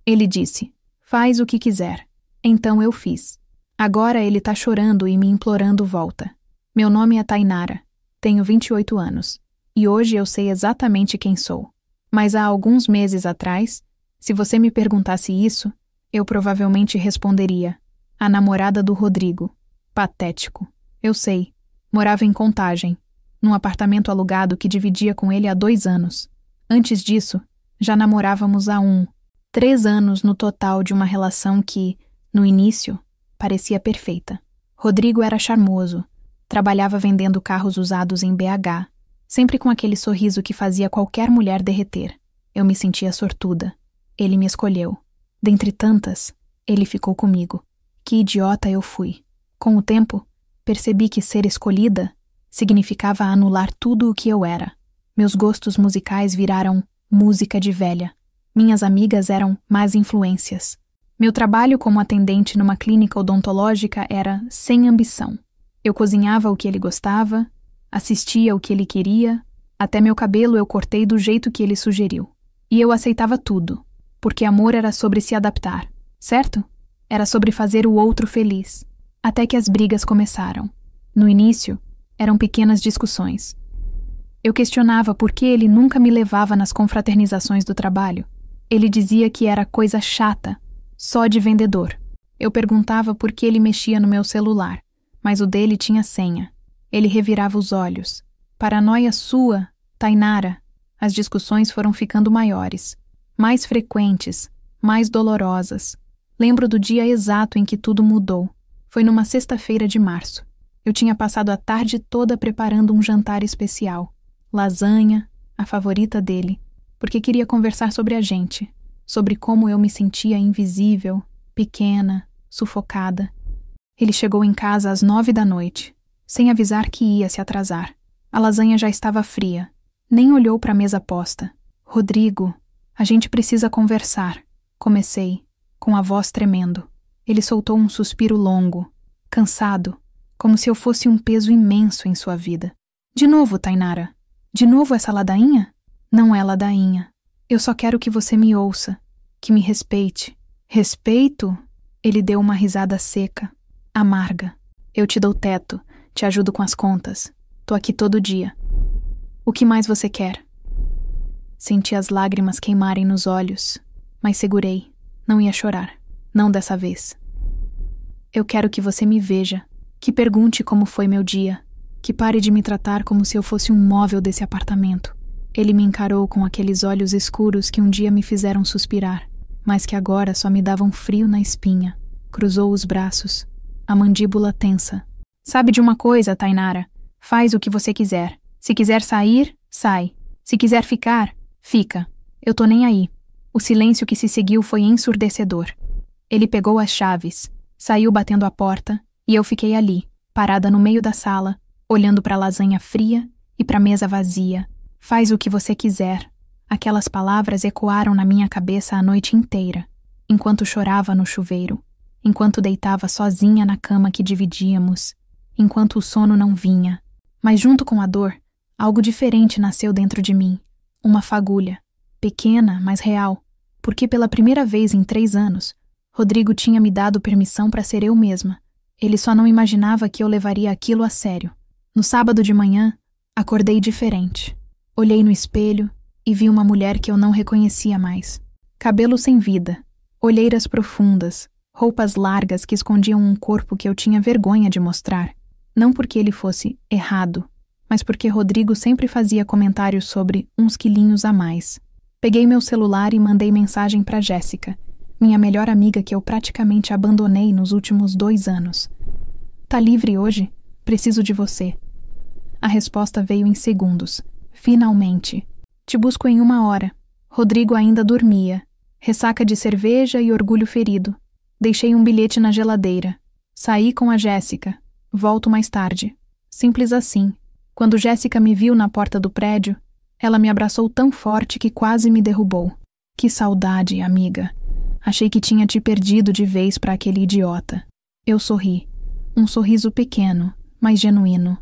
Ele disse: faz o que quiser. Então eu fiz. Agora ele tá chorando e me implorando volta. Meu nome é Tainara. Tenho 28 anos. E hoje eu sei exatamente quem sou. Mas há alguns meses atrás, se você me perguntasse isso, eu provavelmente responderia: a namorada do Rodrigo. Patético. Eu sei. Morava em Contagem, num apartamento alugado que dividia com ele há 2 anos. Antes disso, já namorávamos há 3 anos no total de uma relação que, no início, parecia perfeita. Rodrigo era charmoso, trabalhava vendendo carros usados em BH, sempre com aquele sorriso que fazia qualquer mulher derreter. Eu me sentia sortuda. Ele me escolheu. Dentre tantas, ele ficou comigo. Que idiota eu fui. Com o tempo, percebi que ser escolhida significava anular tudo o que eu era. Meus gostos musicais viraram música de velha. Minhas amigas eram más influências. Meu trabalho como atendente numa clínica odontológica era sem ambição. Eu cozinhava o que ele gostava, assistia o que ele queria, até meu cabelo eu cortei do jeito que ele sugeriu. E eu aceitava tudo, porque amor era sobre se adaptar, certo? Era sobre fazer o outro feliz. Até que as brigas começaram. No início, eram pequenas discussões. Eu questionava por que ele nunca me levava nas confraternizações do trabalho. Ele dizia que era coisa chata, só de vendedor. Eu perguntava por que ele mexia no meu celular, mas o dele tinha senha. Ele revirava os olhos. Paranoia sua, Tainara. As discussões foram ficando maiores, mais frequentes, mais dolorosas. Lembro do dia exato em que tudo mudou. Foi numa sexta-feira de março. Eu tinha passado a tarde toda preparando um jantar especial. Lasanha, a favorita dele, porque queria conversar sobre a gente, sobre como eu me sentia invisível, pequena, sufocada. Ele chegou em casa às 9 da noite, sem avisar que ia se atrasar. A lasanha já estava fria. Nem olhou para a mesa posta. Rodrigo, a gente precisa conversar. Comecei, com a voz tremendo. Ele soltou um suspiro longo, cansado, como se eu fosse um peso imenso em sua vida. De novo, Tainara? De novo essa ladainha? Não é ladainha. Eu só quero que você me ouça, que me respeite. Respeito? Ele deu uma risada seca, amarga. Eu te dou teto, te ajudo com as contas. Tô aqui todo dia. O que mais você quer? Senti as lágrimas queimarem nos olhos, mas segurei. Não ia chorar. Não dessa vez. Eu quero que você me veja, que pergunte como foi meu dia, que pare de me tratar como se eu fosse um móvel desse apartamento. Ele me encarou com aqueles olhos escuros que um dia me fizeram suspirar, mas que agora só me davam frio na espinha. Cruzou os braços, a mandíbula tensa. Sabe de uma coisa, Tainara? Faz o que você quiser. Se quiser sair, sai. Se quiser ficar, fica. Eu tô nem aí. O silêncio que se seguiu foi ensurdecedor. Ele pegou as chaves, saiu batendo a porta, e eu fiquei ali, parada no meio da sala, olhando para a lasanha fria e para a mesa vazia. Faz o que você quiser. Aquelas palavras ecoaram na minha cabeça a noite inteira, enquanto chorava no chuveiro, enquanto deitava sozinha na cama que dividíamos, enquanto o sono não vinha. Mas junto com a dor, algo diferente nasceu dentro de mim. Uma fagulha, pequena, mas real, porque pela primeira vez em 3 anos, Rodrigo tinha me dado permissão para ser eu mesma. Ele só não imaginava que eu levaria aquilo a sério. No sábado de manhã, acordei diferente. Olhei no espelho e vi uma mulher que eu não reconhecia mais. Cabelo sem vida, olheiras profundas, roupas largas que escondiam um corpo que eu tinha vergonha de mostrar. Não porque ele fosse errado, mas porque Rodrigo sempre fazia comentários sobre uns quilinhos a mais. Peguei meu celular e mandei mensagem para Jéssica, minha melhor amiga que eu praticamente abandonei nos últimos 2 anos. Tá livre hoje? Preciso de você. A resposta veio em segundos. Finalmente. Te busco em 1 hora. Rodrigo ainda dormia. Ressaca de cerveja e orgulho ferido. Deixei um bilhete na geladeira. Saí com a Jéssica. Volto mais tarde. Simples assim. Quando Jéssica me viu na porta do prédio, ela me abraçou tão forte que quase me derrubou. Que saudade, amiga. Achei que tinha te perdido de vez para aquele idiota. Eu sorri. Um sorriso pequeno, mas genuíno.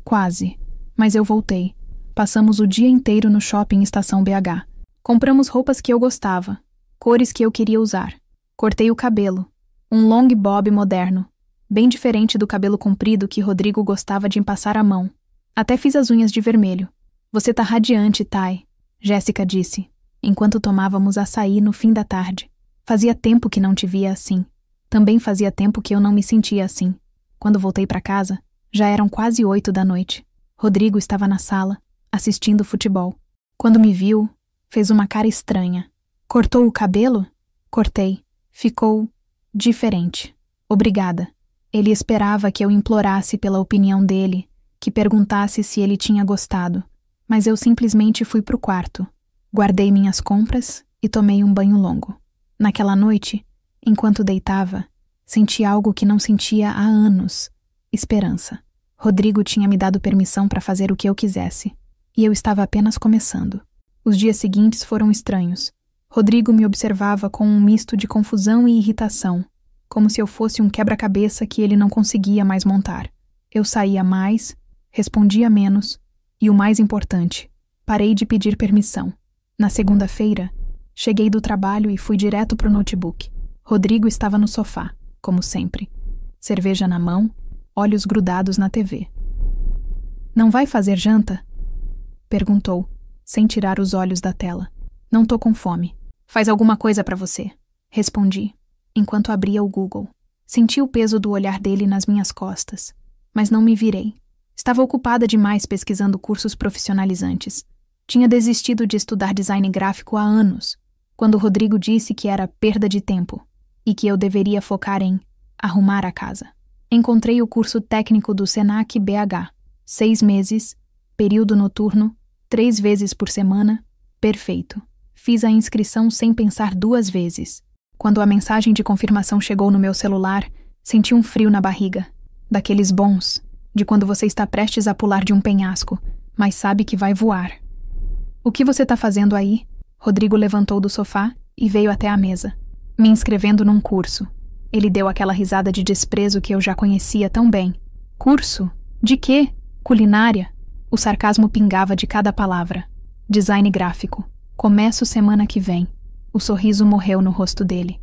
Quase. Mas eu voltei. Passamos o dia inteiro no shopping Estação BH. Compramos roupas que eu gostava. Cores que eu queria usar. Cortei o cabelo. Um long bob moderno, bem diferente do cabelo comprido que Rodrigo gostava de empassar a mão. Até fiz as unhas de vermelho. Você tá radiante, Tai, Jéssica disse, enquanto tomávamos açaí no fim da tarde. Fazia tempo que não te via assim. Também fazia tempo que eu não me sentia assim. Quando voltei para casa, já eram quase 8 da noite. Rodrigo estava na sala, assistindo futebol. Quando me viu, fez uma cara estranha. Cortou o cabelo? Cortei. Ficou diferente. Obrigada. Ele esperava que eu implorasse pela opinião dele, que perguntasse se ele tinha gostado. Mas eu simplesmente fui pro quarto. Guardei minhas compras e tomei um banho longo. Naquela noite, enquanto deitava, senti algo que não sentia há anos. Esperança. Rodrigo tinha me dado permissão para fazer o que eu quisesse. E eu estava apenas começando. Os dias seguintes foram estranhos. Rodrigo me observava com um misto de confusão e irritação, como se eu fosse um quebra-cabeça que ele não conseguia mais montar. Eu saía mais, respondia menos, e o mais importante, parei de pedir permissão. Na segunda-feira, cheguei do trabalho e fui direto pro notebook. Rodrigo estava no sofá, como sempre. Cerveja na mão, olhos grudados na TV. Não vai fazer janta? Perguntou, sem tirar os olhos da tela. Não tô com fome. Faz alguma coisa pra você. Respondi, enquanto abria o Google. Senti o peso do olhar dele nas minhas costas, mas não me virei. Estava ocupada demais pesquisando cursos profissionalizantes. Tinha desistido de estudar design gráfico há anos, quando o Rodrigo disse que era perda de tempo e que eu deveria focar em arrumar a casa. Encontrei o curso técnico do Senac BH. 6 meses, período noturno, 3 vezes por semana, perfeito. Fiz a inscrição sem pensar 2 vezes. Quando a mensagem de confirmação chegou no meu celular, senti um frio na barriga. Daqueles bons, de quando você está prestes a pular de um penhasco, mas sabe que vai voar. O que você tá fazendo aí? Rodrigo levantou do sofá e veio até a mesa. Me inscrevendo num curso. Ele deu aquela risada de desprezo que eu já conhecia tão bem. Curso? De quê? Culinária? O sarcasmo pingava de cada palavra. Design gráfico. Começo semana que vem. O sorriso morreu no rosto dele.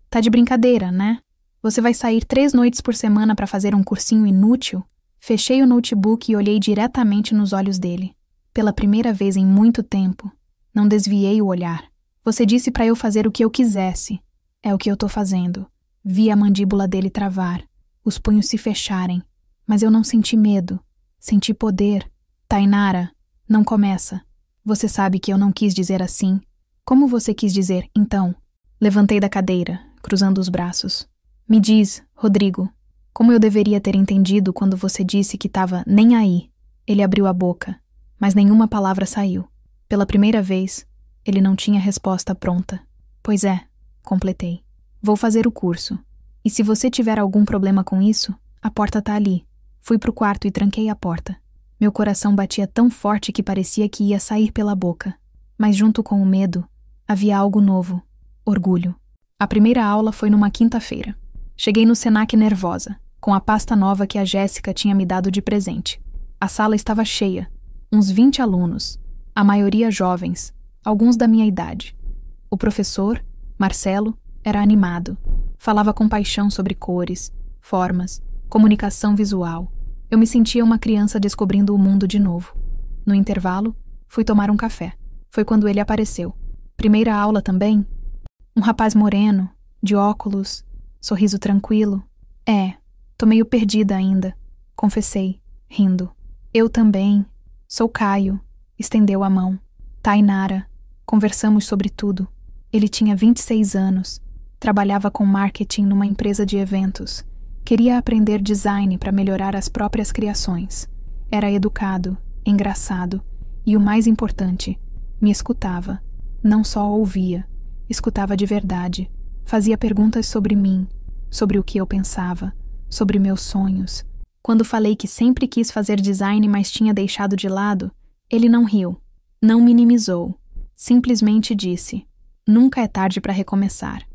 Tá de brincadeira, né? Você vai sair 3 noites por semana para fazer um cursinho inútil? Fechei o notebook e olhei diretamente nos olhos dele. Pela primeira vez em muito tempo, não desviei o olhar. Você disse para eu fazer o que eu quisesse. É o que eu tô fazendo. Vi a mandíbula dele travar, os punhos se fecharem. Mas eu não senti medo. Senti poder. Tainara, não começa. Você sabe que eu não quis dizer assim. Como você quis dizer, então? Levantei da cadeira, cruzando os braços. Me diz, Rodrigo, como eu deveria ter entendido quando você disse que tava nem aí? Ele abriu a boca, mas nenhuma palavra saiu. Pela primeira vez, ele não tinha resposta pronta. Pois é, completei. Vou fazer o curso. E se você tiver algum problema com isso, a porta tá ali. Fui pro quarto e tranquei a porta. Meu coração batia tão forte que parecia que ia sair pela boca. Mas junto com o medo, havia algo novo. Orgulho. A primeira aula foi numa quinta-feira. Cheguei no Senac nervosa, com a pasta nova que a Jéssica tinha me dado de presente. A sala estava cheia. Uns 20 alunos. A maioria jovens. Alguns da minha idade. O professor, Marcelo, era animado. Falava com paixão sobre cores, formas, comunicação visual. Eu me sentia uma criança descobrindo o mundo de novo. No intervalo, fui tomar um café. Foi quando ele apareceu. Primeira aula também? Um rapaz moreno, de óculos, sorriso tranquilo. Tô meio perdida ainda, confessei, rindo. Eu também. Sou Caio. Estendeu a mão. Tainara. Conversamos sobre tudo. Ele tinha 26 anos. Trabalhava com marketing numa empresa de eventos. Queria aprender design para melhorar as próprias criações. Era educado, engraçado e, o mais importante, me escutava. Não só ouvia, escutava de verdade. Fazia perguntas sobre mim, sobre o que eu pensava, sobre meus sonhos. Quando falei que sempre quis fazer design, mas tinha deixado de lado, ele não riu, não minimizou. Simplesmente disse: nunca é tarde para recomeçar.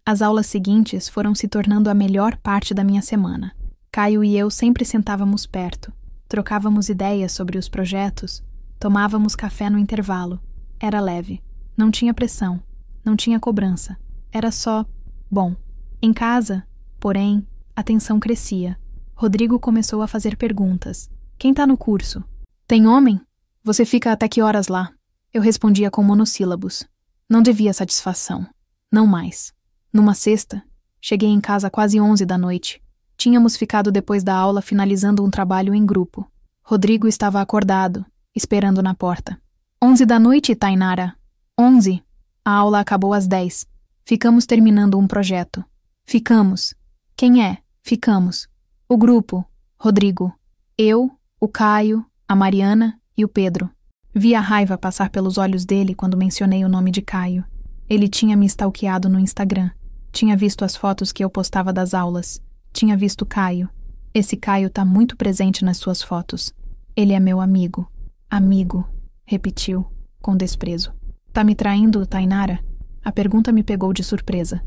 As aulas seguintes foram se tornando a melhor parte da minha semana. Caio e eu sempre sentávamos perto, trocávamos ideias sobre os projetos, tomávamos café no intervalo. Era leve, não tinha pressão, Não tinha cobrança. Era só, bom. Em casa, porém, a tensão crescia. Rodrigo começou a fazer perguntas. Quem tá no curso? Tem homem? Você fica até que horas lá? Eu respondia com monossílabos. Não devia satisfação. Não mais. Numa sexta, cheguei em casa quase 11 da noite. Tínhamos ficado depois da aula finalizando um trabalho em grupo. Rodrigo estava acordado, esperando na porta. 11 da noite, Tainara. 11. A aula acabou às 10. Ficamos terminando um projeto. Ficamos. Quem é? Ficamos. O grupo. Rodrigo. Eu, o Caio, a Mariana e o Pedro. Vi a raiva passar pelos olhos dele quando mencionei o nome de Caio. Ele tinha me stalkeado no Instagram. Tinha visto as fotos que eu postava das aulas. Tinha visto Caio. Esse Caio tá muito presente nas suas fotos. Ele é meu amigo. Amigo, repetiu, com desprezo. Tá me traindo, Tainara? A pergunta me pegou de surpresa.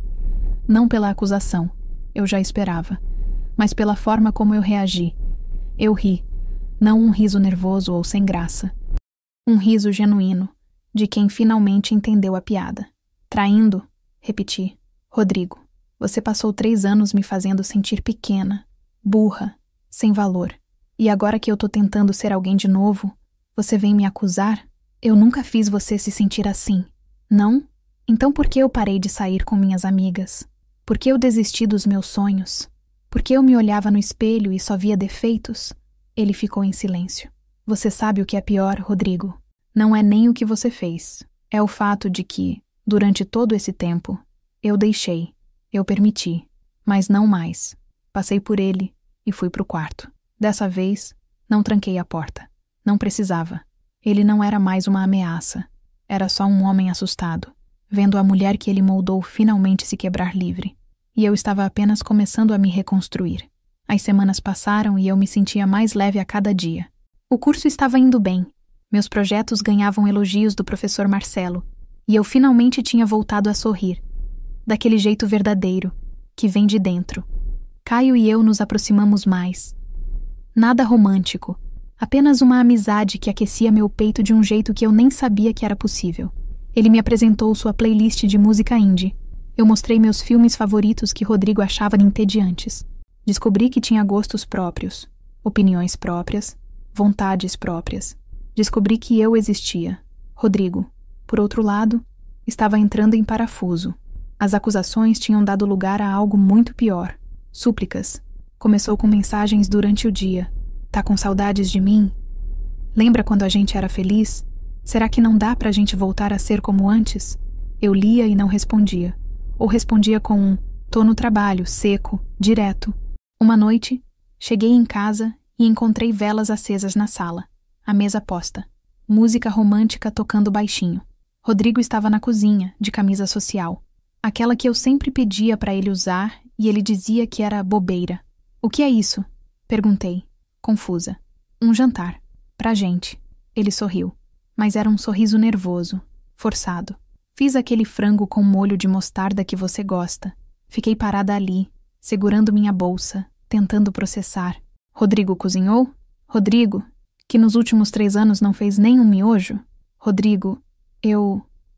Não pela acusação, eu já esperava, mas pela forma como eu reagi. Eu ri, não um riso nervoso ou sem graça. Um riso genuíno, de quem finalmente entendeu a piada. Traindo? Repeti. Rodrigo, você passou 3 anos me fazendo sentir pequena, burra, sem valor. E agora que eu tô tentando ser alguém de novo, você vem me acusar? Eu nunca fiz você se sentir assim. Não? Então por que eu parei de sair com minhas amigas? Por que eu desisti dos meus sonhos? Por que eu me olhava no espelho e só via defeitos? Ele ficou em silêncio. Você sabe o que é pior, Rodrigo? Não é nem o que você fez. É o fato de que, durante todo esse tempo, eu deixei, eu permiti, mas não mais. Passei por ele e fui pro quarto. Dessa vez, não tranquei a porta. Não precisava. Ele não era mais uma ameaça. Era só um homem assustado, vendo a mulher que ele moldou finalmente se quebrar livre. E eu estava apenas começando a me reconstruir. As semanas passaram e eu me sentia mais leve a cada dia. O curso estava indo bem. Meus projetos ganhavam elogios do professor Marcelo. E eu finalmente tinha voltado a sorrir. Daquele jeito verdadeiro, que vem de dentro. Caio e eu nos aproximamos mais. Nada romântico. Apenas uma amizade que aquecia meu peito de um jeito que eu nem sabia que era possível. Ele me apresentou sua playlist de música indie. Eu mostrei meus filmes favoritos que Rodrigo achava entediantes. Descobri que tinha gostos próprios, opiniões próprias, vontades próprias. Descobri que eu existia. Rodrigo, por outro lado, estava entrando em parafuso. As acusações tinham dado lugar a algo muito pior. Súplicas. Começou com mensagens durante o dia. Tá com saudades de mim? Lembra quando a gente era feliz? Será que não dá pra gente voltar a ser como antes? Eu lia e não respondia. Ou respondia com um tô no trabalho, seco, direto. Uma noite, cheguei em casa e encontrei velas acesas na sala. A mesa posta. Música romântica tocando baixinho. Rodrigo estava na cozinha, de camisa social. Aquela que eu sempre pedia pra ele usar e ele dizia que era bobeira. O que é isso? Perguntei, confusa. Um jantar. Pra gente. Ele sorriu. Mas era um sorriso nervoso, forçado. Fiz aquele frango com molho de mostarda que você gosta. Fiquei parada ali, segurando minha bolsa, tentando processar. Rodrigo cozinhou? Rodrigo, que nos últimos 3 anos não fez nem um miojo? Rodrigo,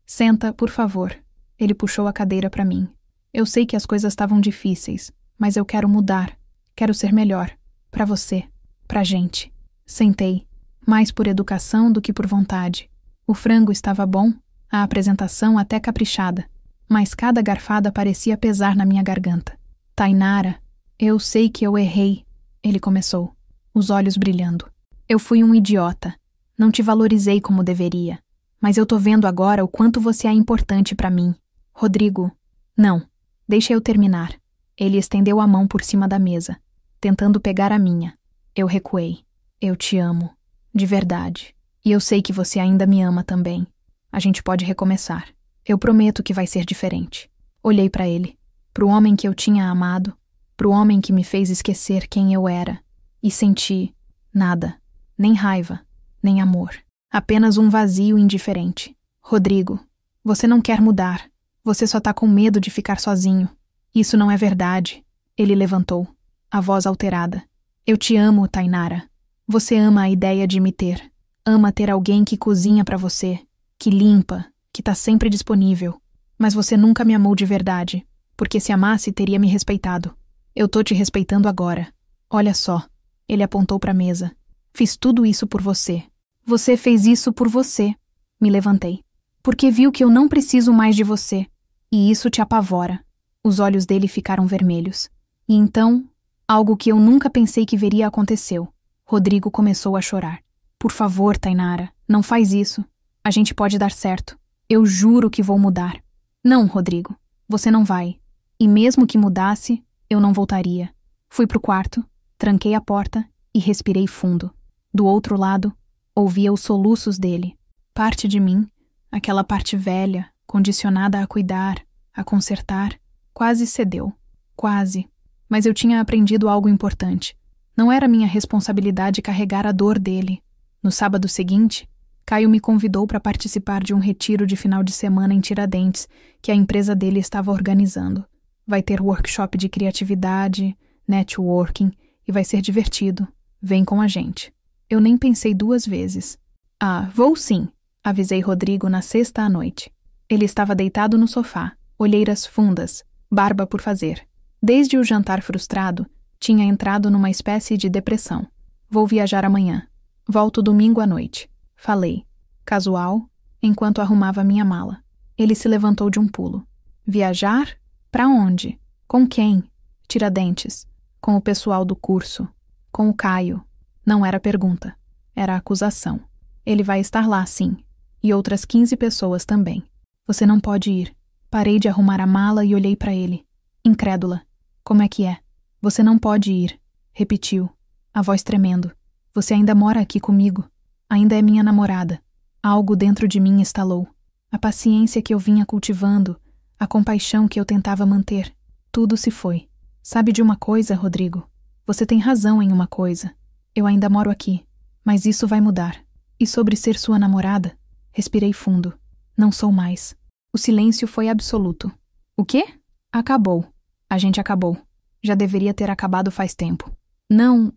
Senta, por favor. Ele puxou a cadeira para mim. Eu sei que as coisas estavam difíceis, mas eu quero mudar. Quero ser melhor. Pra você. Pra gente. Sentei. Mais por educação do que por vontade. O frango estava bom, a apresentação até caprichada, mas cada garfada parecia pesar na minha garganta. Tainara, eu sei que eu errei, ele começou, os olhos brilhando. Eu fui um idiota. Não te valorizei como deveria. Mas eu tô vendo agora o quanto você é importante pra mim. Rodrigo, não. Deixa eu terminar. Ele estendeu a mão por cima da mesa, tentando pegar a minha. Eu recuei. Eu te amo. De verdade. E eu sei que você ainda me ama também. A gente pode recomeçar. Eu prometo que vai ser diferente. Olhei pra ele. Pro homem que eu tinha amado. Pro homem que me fez esquecer quem eu era. E senti nada. Nem raiva. Nem amor. Apenas um vazio indiferente. Rodrigo, você não quer mudar. Você só tá com medo de ficar sozinho. Isso não é verdade. Ele levantou, a voz alterada. Eu te amo, Tainara. Você ama a ideia de me ter. Ama ter alguém que cozinha pra você, que limpa, que tá sempre disponível. Mas você nunca me amou de verdade, porque se amasse teria me respeitado. Eu tô te respeitando agora. Olha só. Ele apontou para a mesa. Fiz tudo isso por você. Você fez isso por você. Me levantei. Porque viu que eu não preciso mais de você. E isso te apavora. Os olhos dele ficaram vermelhos. E então, algo que eu nunca pensei que veria aconteceu. Rodrigo começou a chorar. Por favor, Tainara, não faz isso. A gente pode dar certo. Eu juro que vou mudar. Não, Rodrigo, você não vai. E mesmo que mudasse, eu não voltaria. Fui pro quarto, tranquei a porta e respirei fundo. Do outro lado, ouvia os soluços dele. Parte de mim, aquela parte velha, condicionada a cuidar, a consertar, quase cedeu. Quase. Mas eu tinha aprendido algo importante. Não era minha responsabilidade carregar a dor dele. No sábado seguinte, Caio me convidou para participar de um retiro de final de semana em Tiradentes, que a empresa dele estava organizando. Vai ter workshop de criatividade, networking, e vai ser divertido. Vem com a gente. Eu nem pensei 2 vezes. Ah, vou sim, avisei Rodrigo na sexta à noite. Ele estava deitado no sofá, olheiras fundas, barba por fazer. Desde o jantar frustrado, tinha entrado numa espécie de depressão. Vou viajar amanhã. Volto domingo à noite. Falei. Casual, enquanto arrumava minha mala. Ele se levantou de um pulo. Viajar? Pra onde? Com quem? Tiradentes. Com o pessoal do curso. Com o Caio. Não era pergunta. Era acusação. Ele vai estar lá, sim. E outras 15 pessoas também. Você não pode ir. Parei de arrumar a mala e olhei pra ele. Incrédula. Como é que é? Você não pode ir. Repetiu. A voz tremendo. Você ainda mora aqui comigo. Ainda é minha namorada. Algo dentro de mim estalou. A paciência que eu vinha cultivando, a compaixão que eu tentava manter, tudo se foi. Sabe de uma coisa, Rodrigo? Você tem razão em uma coisa. Eu ainda moro aqui, mas isso vai mudar. E sobre ser sua namorada? Respirei fundo. Não sou mais. O silêncio foi absoluto. O quê? Acabou. A gente acabou. Já deveria ter acabado faz tempo. Não,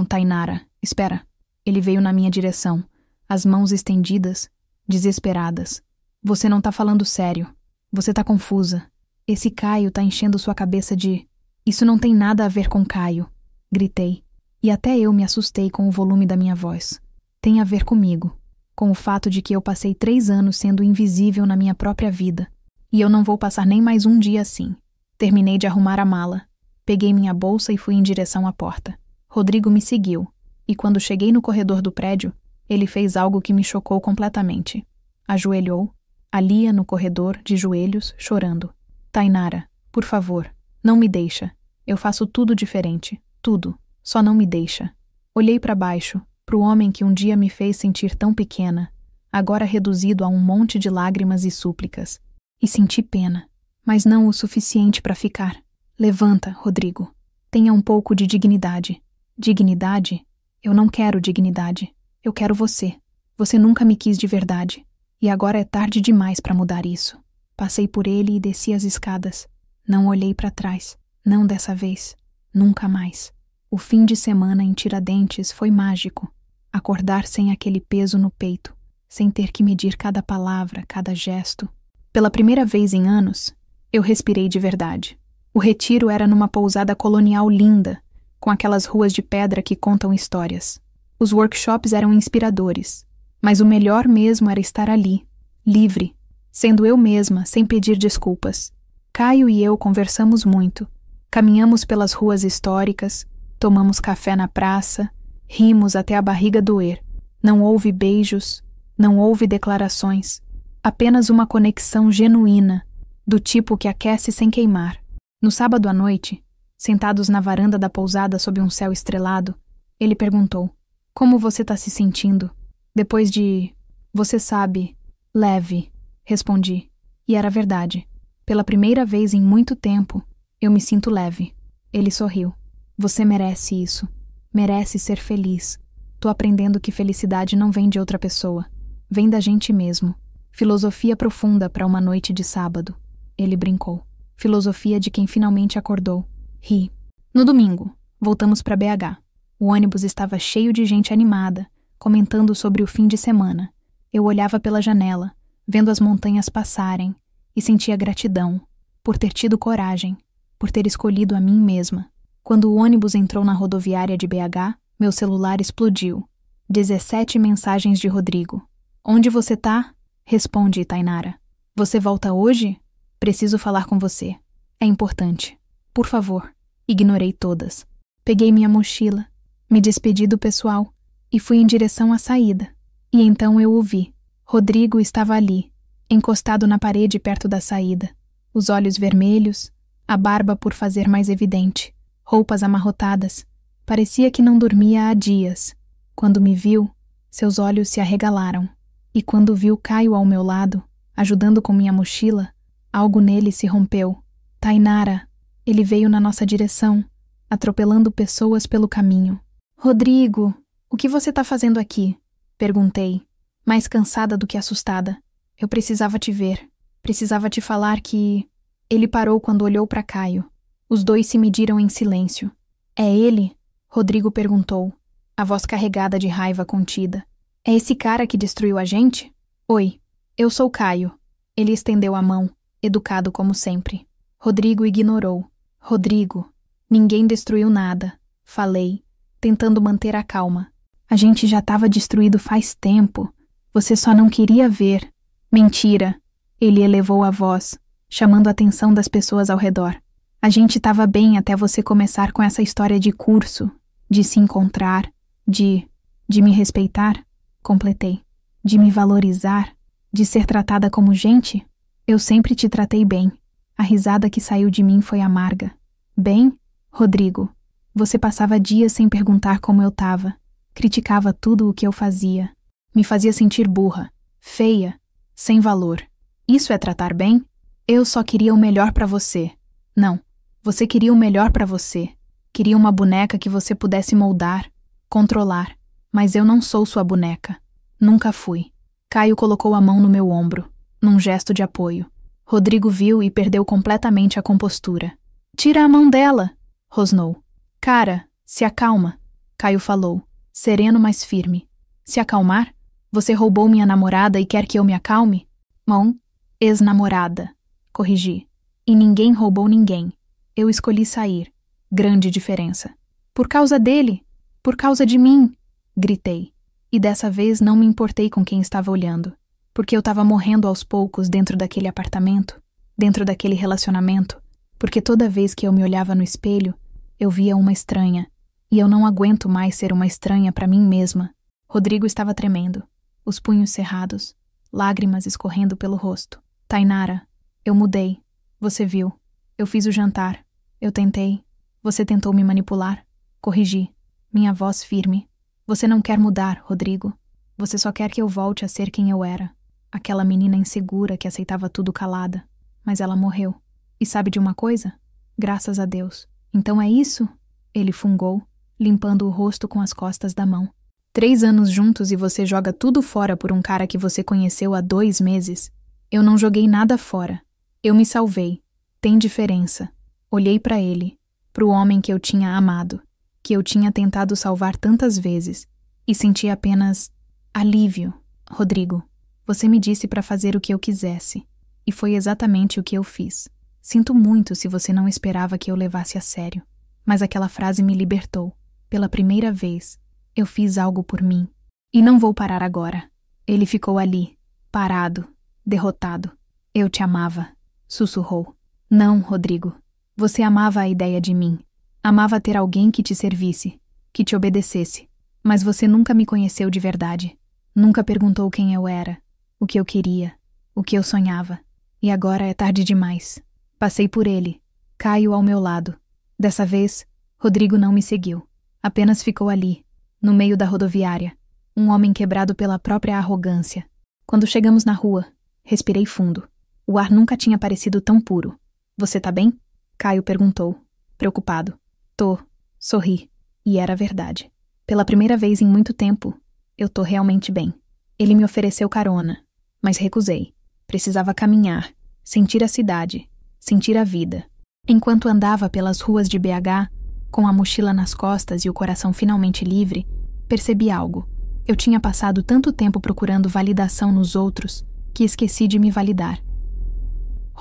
Tainara. Espera. Ele veio na minha direção, as mãos estendidas, desesperadas. Você não tá falando sério. Você tá confusa. Esse Caio tá enchendo sua cabeça de... Isso não tem nada a ver com Caio. Gritei. E até eu me assustei com o volume da minha voz. Tem a ver comigo. Com o fato de que eu passei 3 anos sendo invisível na minha própria vida. E eu não vou passar nem mais um dia assim. Terminei de arrumar a mala. Peguei minha bolsa e fui em direção à porta. Rodrigo me seguiu. E quando cheguei no corredor do prédio, ele fez algo que me chocou completamente. Ajoelhou, Alia no corredor, de joelhos, chorando. Tainara, por favor, não me deixa. Eu faço tudo diferente, tudo. Só não me deixa. Olhei para baixo, pro homem que um dia me fez sentir tão pequena, agora reduzido a um monte de lágrimas e súplicas. E senti pena, mas não o suficiente para ficar. Levanta, Rodrigo. Tenha um pouco de dignidade. Dignidade? Eu não quero dignidade. Eu quero você. Você nunca me quis de verdade. E agora é tarde demais para mudar isso. Passei por ele e desci as escadas. Não olhei para trás. Não dessa vez. Nunca mais. O fim de semana em Tiradentes foi mágico. Acordar sem aquele peso no peito. Sem ter que medir cada palavra, cada gesto. Pela primeira vez em anos, eu respirei de verdade. O retiro era numa pousada colonial linda, com aquelas ruas de pedra que contam histórias. Os workshops eram inspiradores, mas o melhor mesmo era estar ali, livre, sendo eu mesma, sem pedir desculpas. Caio e eu conversamos muito, caminhamos pelas ruas históricas, tomamos café na praça, rimos até a barriga doer. Não houve beijos, não houve declarações, apenas uma conexão genuína, do tipo que aquece sem queimar. No sábado à noite, sentados na varanda da pousada sob um céu estrelado, ele perguntou: Como você tá se sentindo? Depois de... Você sabe... Leve, respondi. E era verdade. Pela primeira vez em muito tempo, eu me sinto leve. Ele sorriu. Você merece isso. Merece ser feliz. Tô aprendendo que felicidade não vem de outra pessoa. Vem da gente mesmo. Filosofia profunda para uma noite de sábado. Ele brincou. Filosofia de quem finalmente acordou. Ri. No domingo, voltamos para BH. O ônibus estava cheio de gente animada, comentando sobre o fim de semana. Eu olhava pela janela, vendo as montanhas passarem, e sentia gratidão por ter tido coragem, por ter escolhido a mim mesma. Quando o ônibus entrou na rodoviária de BH, meu celular explodiu. 17 mensagens de Rodrigo. Onde você tá? Responde, Tainara. Você volta hoje? Preciso falar com você. É importante. Por favor. Ignorei todas. Peguei minha mochila, me despedi do pessoal e fui em direção à saída. E então eu o vi. Rodrigo estava ali, encostado na parede perto da saída. Os olhos vermelhos, a barba por fazer mais evidente, roupas amarrotadas. Parecia que não dormia há dias. Quando me viu, seus olhos se arregalaram. E quando viu Caio ao meu lado, ajudando com minha mochila, algo nele se rompeu. Tainara, ele veio na nossa direção, atropelando pessoas pelo caminho. Rodrigo, o que você tá fazendo aqui? Perguntei, mais cansada do que assustada. Eu precisava te ver. Precisava te falar que... Ele parou quando olhou para Caio. Os dois se mediram em silêncio. É ele? Rodrigo perguntou, a voz carregada de raiva contida. É esse cara que destruiu a gente? Oi, eu sou Caio. Ele estendeu a mão, educado como sempre. Rodrigo ignorou. Rodrigo, ninguém destruiu nada. Falei, tentando manter a calma. A gente já estava destruído faz tempo. Você só não queria ver. Mentira. Ele elevou a voz, chamando a atenção das pessoas ao redor. A gente estava bem até você começar com essa história de curso, de se encontrar, de me respeitar. Completei. De me valorizar, de ser tratada como gente. Eu sempre te tratei bem. A risada que saiu de mim foi amarga. Bem, Rodrigo, você passava dias sem perguntar como eu tava. Criticava tudo o que eu fazia. Me fazia sentir burra, feia, sem valor. Isso é tratar bem? Eu só queria o melhor pra você. Não, você queria o melhor pra você. Queria uma boneca que você pudesse moldar, controlar. Mas eu não sou sua boneca. Nunca fui. Caio colocou a mão no meu ombro, num gesto de apoio. Rodrigo viu e perdeu completamente a compostura. Tira a mão dela, rosnou. Cara, se acalma, Caio falou, sereno mas firme. Se acalmar? Você roubou minha namorada e quer que eu me acalme? Bom, ex-namorada, corrigi. E ninguém roubou ninguém. Eu escolhi sair. Grande diferença. Por causa dele, por causa de mim, gritei. E dessa vez não me importei com quem estava olhando, porque eu estava morrendo aos poucos dentro daquele apartamento, dentro daquele relacionamento, porque toda vez que eu me olhava no espelho, eu via uma estranha, e eu não aguento mais ser uma estranha para mim mesma. Rodrigo estava tremendo, os punhos cerrados, lágrimas escorrendo pelo rosto. Tainara, eu mudei. Você viu. Eu fiz o jantar. Eu tentei. Você tentou me manipular. Corrigi. Minha voz firme. Você não quer mudar, Rodrigo. Você só quer que eu volte a ser quem eu era. Aquela menina insegura que aceitava tudo calada. Mas ela morreu. E sabe de uma coisa? Graças a Deus. Então é isso? Ele fungou, limpando o rosto com as costas da mão. 3 anos juntos e você joga tudo fora por um cara que você conheceu há 2 meses? Eu não joguei nada fora. Eu me salvei. Tem diferença. Olhei para ele, pro homem que eu tinha amado, que eu tinha tentado salvar tantas vezes, e senti apenas alívio. Rodrigo, você me disse para fazer o que eu quisesse, e foi exatamente o que eu fiz. Sinto muito se você não esperava que eu levasse a sério, mas aquela frase me libertou. Pela primeira vez, eu fiz algo por mim. E não vou parar agora. Ele ficou ali, parado, derrotado. Eu te amava, sussurrou. Não, Rodrigo. Você amava a ideia de mim. Amava ter alguém que te servisse, que te obedecesse. Mas você nunca me conheceu de verdade. Nunca perguntou quem eu era, o que eu queria, o que eu sonhava. E agora é tarde demais. Passei por ele. Caio ao meu lado. Dessa vez, Rodrigo não me seguiu. Apenas ficou ali, no meio da rodoviária. Um homem quebrado pela própria arrogância. Quando chegamos na rua, respirei fundo. O ar nunca tinha parecido tão puro. Você tá bem? Caio perguntou, preocupado. Tô. Sorri. E era verdade. Pela primeira vez em muito tempo, eu tô realmente bem. Ele me ofereceu carona, mas recusei. Precisava caminhar, sentir a cidade, sentir a vida. Enquanto andava pelas ruas de BH, com a mochila nas costas e o coração finalmente livre, percebi algo. Eu tinha passado tanto tempo procurando validação nos outros que esqueci de me validar.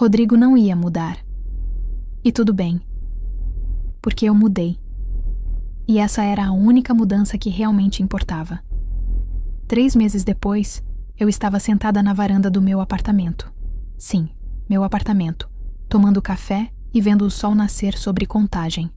Rodrigo não ia mudar. E tudo bem. Porque eu mudei. E essa era a única mudança que realmente importava. 3 meses depois, eu estava sentada na varanda do meu apartamento. Sim, meu apartamento, tomando café e vendo o sol nascer sobre Contagem.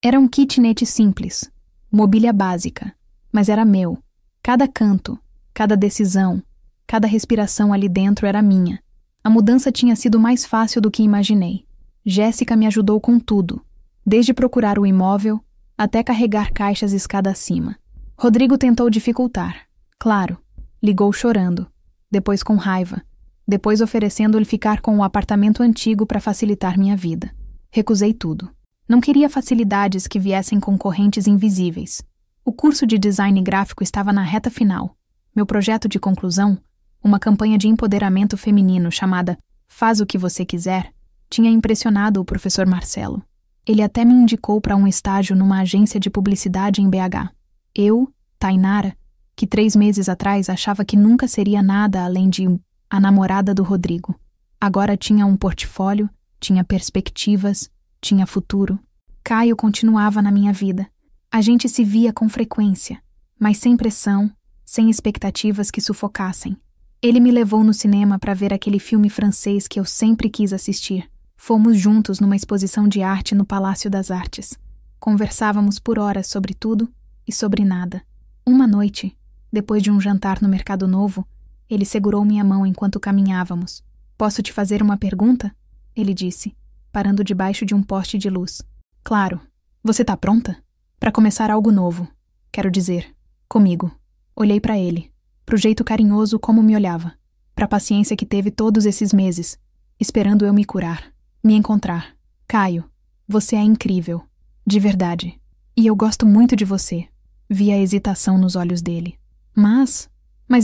Era um kitnet simples, mobília básica, mas era meu. Cada canto, cada decisão, cada respiração ali dentro era minha. A mudança tinha sido mais fácil do que imaginei. Jéssica me ajudou com tudo, desde procurar o imóvel até carregar caixas escada acima. Rodrigo tentou dificultar. Claro, ligou chorando, depois com raiva, depois oferecendo-lhe ficar com o apartamento antigo para facilitar minha vida. Recusei tudo. Não queria facilidades que viessem com correntes invisíveis. O curso de design gráfico estava na reta final. Meu projeto de conclusão, uma campanha de empoderamento feminino chamada Faz o que você quiser, tinha impressionado o professor Marcelo. Ele até me indicou para um estágio numa agência de publicidade em BH. Eu, Tainara, que 3 meses atrás achava que nunca seria nada além de a namorada do Rodrigo. Agora tinha um portfólio, tinha perspectivas, tinha futuro. Caio continuava na minha vida. A gente se via com frequência, mas sem pressão, sem expectativas que sufocassem. Ele me levou no cinema para ver aquele filme francês que eu sempre quis assistir. Fomos juntos numa exposição de arte no Palácio das Artes. Conversávamos por horas sobre tudo e sobre nada. Uma noite, depois de um jantar no Mercado Novo, ele segurou minha mão enquanto caminhávamos. "Posso te fazer uma pergunta?" ele disse, parando debaixo de um poste de luz. "Claro. Você tá pronta? Para começar algo novo. Quero dizer, comigo." Olhei para ele, pro jeito carinhoso como me olhava, pra paciência que teve todos esses meses, esperando eu me curar, me encontrar. "Caio, você é incrível. De verdade. E eu gosto muito de você." Vi a hesitação nos olhos dele. Mas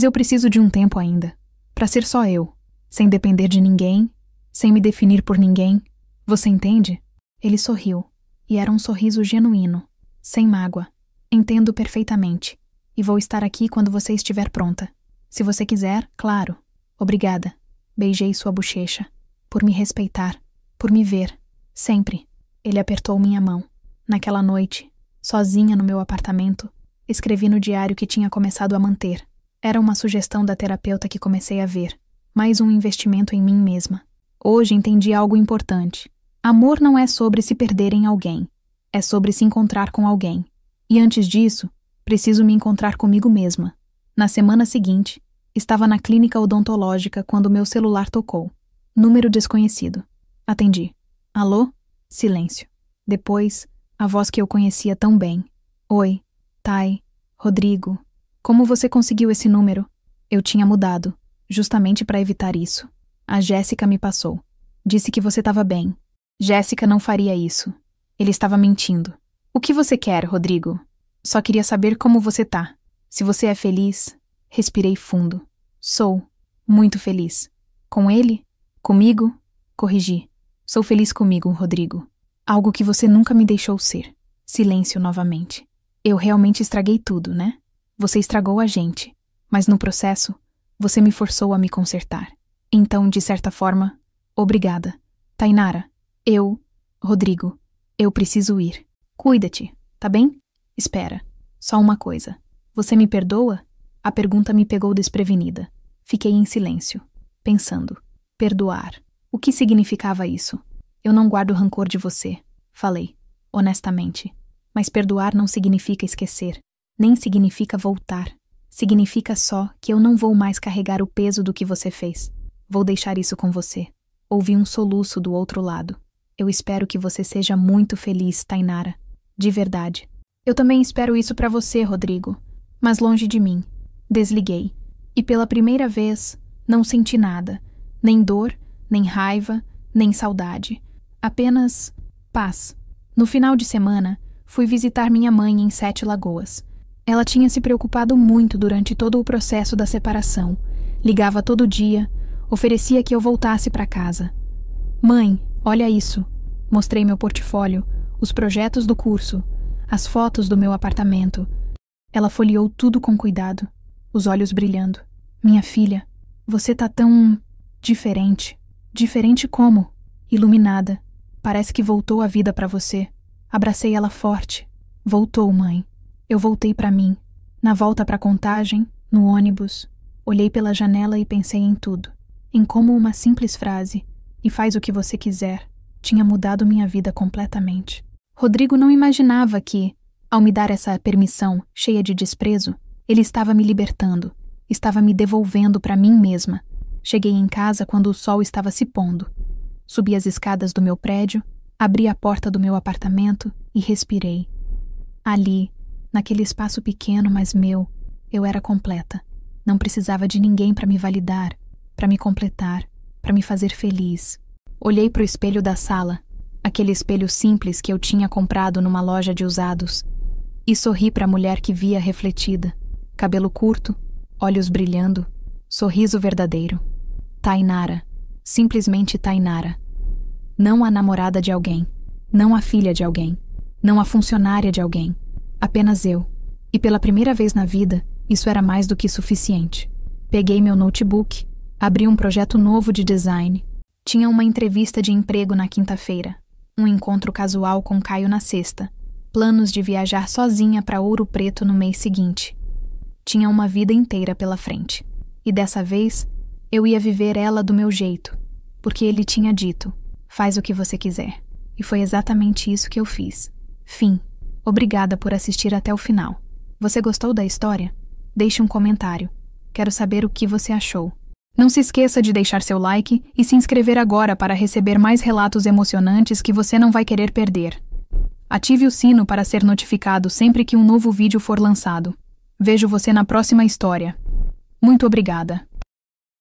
eu preciso de um tempo ainda, para ser só eu, sem depender de ninguém, sem me definir por ninguém. Você entende? Ele sorriu, e era um sorriso genuíno, sem mágoa. "Entendo perfeitamente, e vou estar aqui quando você estiver pronta. Se você quiser, claro. Obrigada." Beijei sua bochecha, por me respeitar, por me ver, sempre. Ele apertou minha mão. Naquela noite, sozinha no meu apartamento, escrevi no diário que tinha começado a manter. Era uma sugestão da terapeuta que comecei a ver, mais um investimento em mim mesma. Hoje entendi algo importante. Amor não é sobre se perder em alguém, é sobre se encontrar com alguém. E antes disso, preciso me encontrar comigo mesma. Na semana seguinte, estava na clínica odontológica quando meu celular tocou. Número desconhecido. Atendi. "Alô?" Silêncio. Depois, a voz que eu conhecia tão bem. "Oi, Tai, Rodrigo. Como você conseguiu esse número?" Eu tinha mudado, justamente para evitar isso. "A Jéssica me passou. Disse que você estava bem." Jéssica não faria isso. Ele estava mentindo. "O que você quer, Rodrigo?" "Só queria saber como você tá. Se você é feliz." Respirei fundo. "Sou. Muito feliz." "Com ele? Comigo?" Corrigi. "Sou feliz comigo, Rodrigo. Algo que você nunca me deixou ser." Silêncio novamente. "Eu realmente estraguei tudo, né? Você estragou a gente. Mas no processo, você me forçou a me consertar. Então, de certa forma, obrigada. Tainara, Rodrigo, eu preciso ir. Cuida-te, tá bem? Espera, só uma coisa. Você me perdoa?" A pergunta me pegou desprevenida. Fiquei em silêncio, pensando. Perdoar. O que significava isso? "Eu não guardo rancor de você", falei, honestamente. Mas perdoar não significa esquecer, nem significa voltar. Significa só que eu não vou mais carregar o peso do que você fez. Vou deixar isso com você. Ouvi um soluço do outro lado. "Eu espero que você seja muito feliz, Tainara. De verdade." "Eu também espero isso pra você, Rodrigo. Mas longe de mim." Desliguei. E pela primeira vez, não senti nada. Nem dor, nem raiva, nem saudade. Apenas paz. No final de semana, fui visitar minha mãe em 7 Lagoas. Ela tinha se preocupado muito durante todo o processo da separação. Ligava todo dia, oferecia que eu voltasse para casa. "Mãe, olha isso." Mostrei meu portfólio, os projetos do curso, as fotos do meu apartamento. Ela folheou tudo com cuidado, os olhos brilhando. "Minha filha, você tá tão diferente." Diferente como? Iluminada. Parece que voltou a vida para você. Abracei ela forte. Voltou, mãe. Eu voltei para mim. Na volta para Contagem, no ônibus. Olhei pela janela e pensei em tudo. Em como uma simples frase, e faz o que você quiser, tinha mudado minha vida completamente. Rodrigo não imaginava que, ao me dar essa permissão, cheia de desprezo, ele estava me libertando, estava me devolvendo para mim mesma. Cheguei em casa quando o sol estava se pondo. Subi as escadas do meu prédio, abri a porta do meu apartamento e respirei. Ali, naquele espaço pequeno, mas meu, eu era completa. Não precisava de ninguém para me validar, para me completar, para me fazer feliz. Olhei para o espelho da sala, aquele espelho simples que eu tinha comprado numa loja de usados, e sorri para a mulher que via refletida. Cabelo curto, olhos brilhando, sorriso verdadeiro. Tainara, simplesmente Tainara. Não a namorada de alguém, não a filha de alguém, não a funcionária de alguém. Apenas eu. E pela primeira vez na vida, isso era mais do que suficiente. Peguei meu notebook, abri um projeto novo de design. Tinha uma entrevista de emprego na quinta-feira, um encontro casual com Caio na sexta, planos de viajar sozinha para Ouro Preto no mês seguinte. Tinha uma vida inteira pela frente. E dessa vez, eu ia viver ela do meu jeito, porque ele tinha dito, faz o que você quiser. E foi exatamente isso que eu fiz. Fim. Obrigada por assistir até o final. Você gostou da história? Deixe um comentário. Quero saber o que você achou. Não se esqueça de deixar seu like e se inscrever agora para receber mais relatos emocionantes que você não vai querer perder. Ative o sino para ser notificado sempre que um novo vídeo for lançado. Vejo você na próxima história. Muito obrigada.